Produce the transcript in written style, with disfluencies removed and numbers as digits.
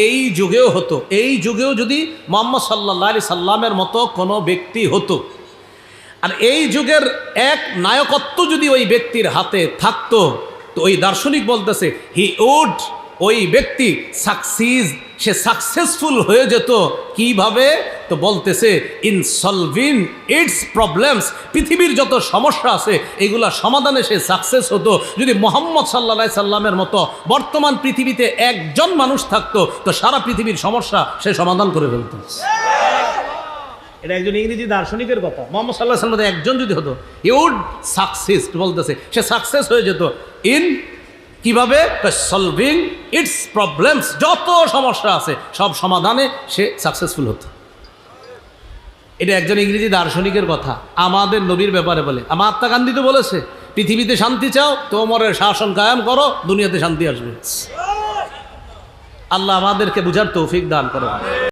এই যুগেও হতো, এই যুগেও যদি মুহাম্মদ সাল্লাল্লাহু আলাইহি সাল্লামের মতো কোনো ব্যক্তি হতো, আর এই যুগের এক নায়কত্ব যদি ওই ব্যক্তির হাতে থাকতো, তো ওই দার্শনিক বলতেছে হি উড, ওই ব্যক্তি সে সাকসেসফুল হয়ে যেত। কিভাবে? তো বলতেছে ইন সলভিং ইটস প্রবলেমস, পৃথিবীর যত সমস্যা আছে এগুলা সমাধানে সে সাকসেস হতো। যদি মুহাম্মদ সাল্লাল্লাহু আলাইহি সাল্লামের মতো বর্তমান পৃথিবীতে একজন মানুষ থাকতো, তো সারা পৃথিবীর সমস্যা সে সমাধান করে ফেলত। এটা একজন ইংরেজি দার্শনিকের কথা। মুহাম্মদ সাল্লাল্লাহু আলাইহি ওয়াসাল্লাম একজন যদি হতো, হি উড সাকসেস, বলতেছে সে সাকসেস হয়ে যেত। ইন কিভাবে? সলভিং ইটস প্রবলেমস, যত সমস্যা আছে সব সমাধানে সে সাকসেসফুল হতো। এটা একজন ইংরেজি দার্শনিকের কথা, আমাদের নবীর ব্যাপারে বলে। মহাত্মা গান্ধী তো বলেছে, পৃথিবীতে শান্তি চাও তো ওমরের শাসন কায়েম করো, দুনিয়াতে শান্তি আসবে। আল্লাহ আমাদেরকে বুঝার তৌফিক দান করো।